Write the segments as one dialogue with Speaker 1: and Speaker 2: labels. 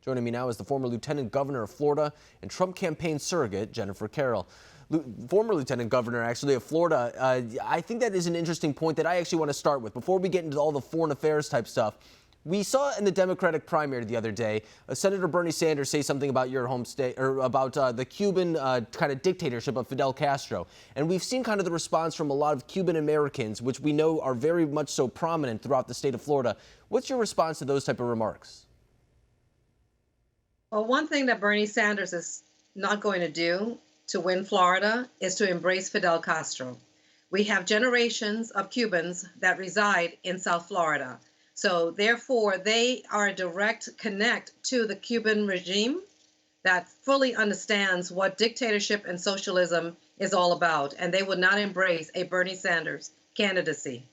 Speaker 1: Joining me now is the former Lieutenant Governor of Florida and Trump campaign surrogate, Jennifer Carroll. Former Lieutenant Governor, actually, of Florida. I think that is an interesting point that I actually want to start with. Before we get into all the foreign affairs type stuff, we saw in the Democratic primary the other day, Senator Bernie Sanders say something about your home state, or about the Cuban kind of dictatorship of Fidel Castro. And we've seen kind of the response from a lot of Cuban Americans, which we know are very much so prominent throughout the state of Florida. What's your response to those type of remarks?
Speaker 2: Well, one thing that Bernie Sanders is not going to do to win Florida is to embrace Fidel Castro. We have generations of Cubans that reside in South Florida. So therefore, they are a direct connect to the Cuban regime that fully understands what dictatorship and socialism is all about. And they would not embrace a Bernie Sanders candidacy.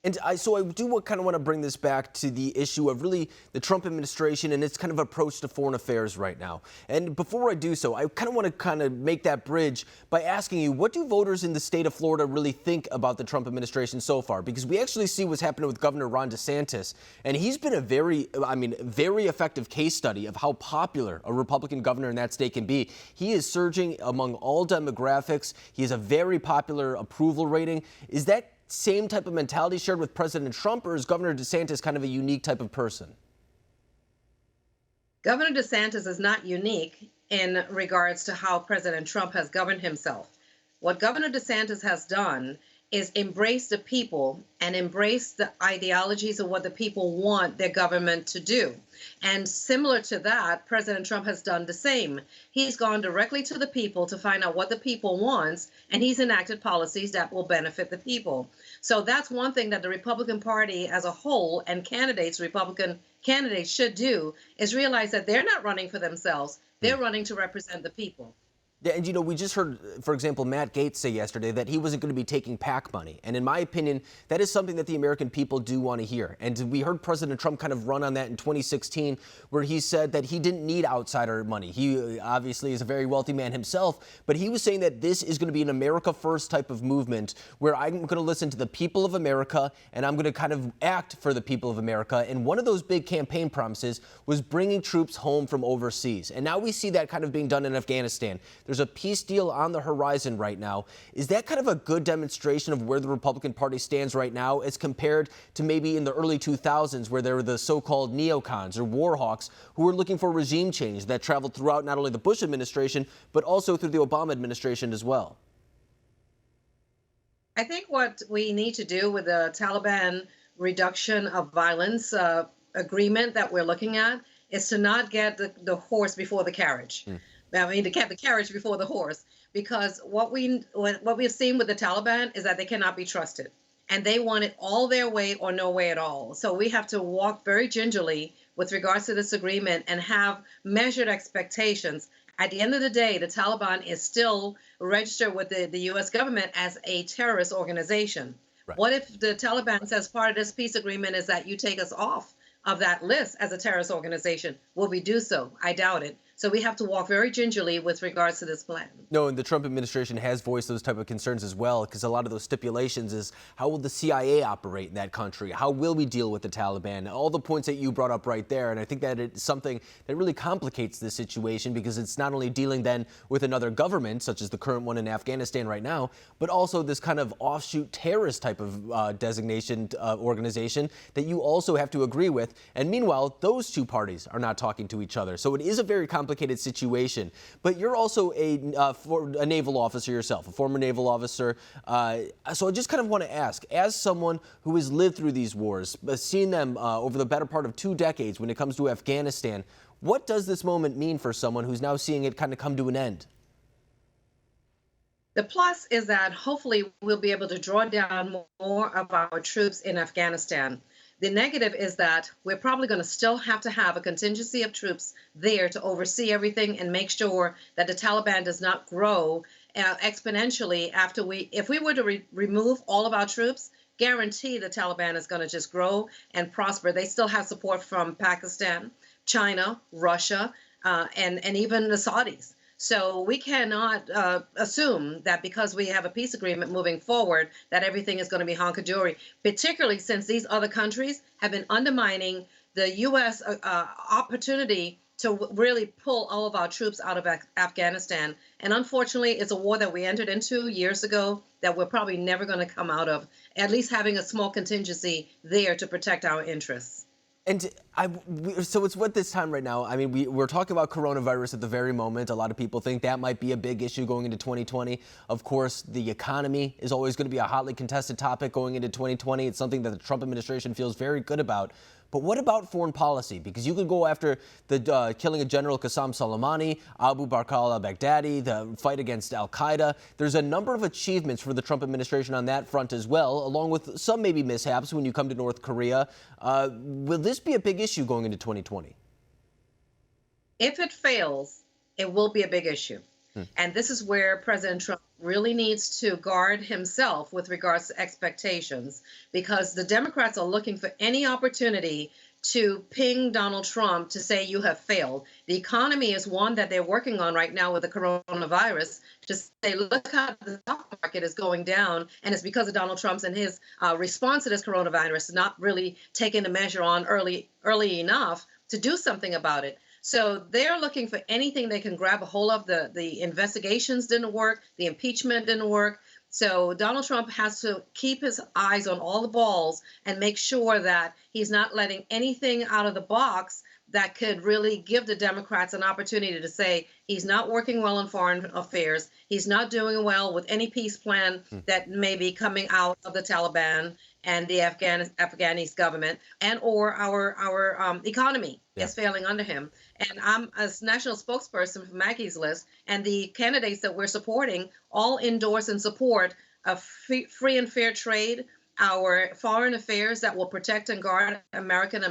Speaker 1: And so I do kind of want to bring this back to the issue of really the Trump administration and its kind of approach to foreign affairs right now. And before I do so, I kind of want to make that bridge by asking you, what do voters in the state of Florida really think about the Trump administration so far? Because we actually see what's happening with Governor Ron DeSantis, and he's been a very effective case study of how popular a Republican governor in that state can be. He is surging among all demographics. He has a very popular approval rating. Is that same type of mentality shared with President Trump, or is Governor DeSantis kind of a unique type of person?
Speaker 2: Governor DeSantis is not unique in regards to how President Trump has governed himself. What Governor DeSantis has done is embrace the people and embrace the ideologies of what the people want their government to do. And similar to that, President Trump has done the same. He's gone directly to the people to find out what the people wants, and he's enacted policies that will benefit the people. So that's one thing that the Republican Party as a whole and Republican candidates should do, is realize that they're not running for themselves. They're running to represent the people.
Speaker 1: Yeah, and we just heard, for example, Matt Gaetz say yesterday that he wasn't going to be taking PAC money. And in my opinion, that is something that the American people do want to hear. And we heard President Trump kind of run on that in 2016, where he said that he didn't need outsider money. He obviously is a very wealthy man himself, but he was saying that this is going to be an America First type of movement where I'm going to listen to the people of America and I'm going to kind of act for the people of America. And one of those big campaign promises was bringing troops home from overseas. And now we see that kind of being done in Afghanistan. There's a peace deal on the horizon right now. Is that kind of a good demonstration of where the Republican Party stands right now as compared to maybe in the early 2000s where there were the so-called neocons or war hawks who were looking for regime change that traveled throughout not only the Bush administration, but also through the Obama administration as well?
Speaker 2: I think what we need to do with the Taliban reduction of violence agreement that we're looking at is to not get the horse before the carriage. I mean, to get the carriage before the horse, because what we've seen with the Taliban is that they cannot be trusted, and they want it all their way or no way at all. So we have to walk very gingerly with regards to this agreement and have measured expectations. At the end of the day, the Taliban is still registered with the U.S. government as a terrorist organization. Right. What if the Taliban says part of this peace agreement is that you take us off of that list as a terrorist organization? Will we do so? I doubt it. So we have to walk very gingerly with regards to this plan.
Speaker 1: No, and the Trump administration has voiced those type of concerns as well, because a lot of those stipulations is how will the CIA operate in that country? How will we deal with the Taliban? All the points that you brought up right there. And I think that it's something that really complicates this situation, because it's not only dealing then with another government, such as the current one in Afghanistan right now, but also this kind of offshoot terrorist type of designation organization that you also have to agree with. And meanwhile, those two parties are not talking to each other. So it is a very complicated situation. But you're also a naval officer yourself, a former naval officer. So I just kind of want to ask, as someone who has lived through these wars, seen them over the better part of 2 decades when it comes to Afghanistan, what does this moment mean for someone who's now seeing it kind of come to an end?
Speaker 2: The plus is that hopefully we'll be able to draw down more of our troops in Afghanistan. The negative is that we're probably going to still have to have a contingency of troops there to oversee everything and make sure that the Taliban does not grow exponentially if we were to remove all of our troops, guarantee the Taliban is going to just grow and prosper. They still have support from Pakistan, China, Russia, and even the Saudis. So we cannot assume that because we have a peace agreement moving forward that everything is going to be honky-dory, particularly since these other countries have been undermining the U.S. opportunity to really pull all of our troops out of Afghanistan. And unfortunately, it's a war that we entered into years ago that we're probably never going to come out of, at least having a small contingency there to protect our interests.
Speaker 1: And so it's what this time right now. I mean, we're talking about coronavirus at the very moment. A lot of people think that might be a big issue going into 2020. Of course, the economy is always going to be a hotly contested topic going into 2020. It's something that the Trump administration feels very good about. But what about foreign policy? Because you could go after the killing of General Qassam Soleimani, Abu Bakr al-Baghdadi, the fight against al-Qaeda. There's a number of achievements for the Trump administration on that front as well, along with some maybe mishaps when you come to North Korea. Will this be a big issue going into 2020?
Speaker 2: If it fails, it will be a big issue. And this is where President Trump really needs to guard himself with regards to expectations, because the Democrats are looking for any opportunity to ping Donald Trump to say you have failed. The economy is one that they're working on right now with the coronavirus to say, look how the stock market is going down, and it's because of Donald Trump's and his response to this coronavirus, not really taking the measure on early enough to do something about it. So they're looking for anything they can grab a hold of. The investigations didn't work. The impeachment didn't work. So Donald Trump has to keep his eyes on all the balls and make sure that he's not letting anything out of the box that could really give the Democrats an opportunity to say he's not working well in foreign affairs. He's not doing well with any peace plan that may be coming out of the Taliban and the Afghanis government, and or our economy is failing under him. And I'm a national spokesperson for Maggie's List, and the candidates that we're supporting all endorse and support a free and fair trade, our foreign affairs that will protect and guard American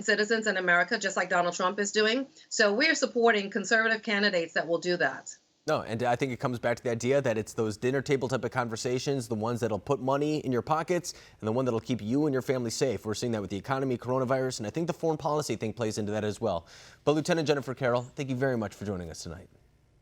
Speaker 2: citizens in America, just like Donald Trump is doing. So we're supporting conservative candidates that will do that.
Speaker 1: No, and I think it comes back to the idea that it's those dinner table type of conversations, the ones that'll put money in your pockets and the one that'll keep you and your family safe. We're seeing that with the economy, coronavirus, and I think the foreign policy thing plays into that as well. But Lieutenant Jennifer Carroll, thank you very much for joining us tonight.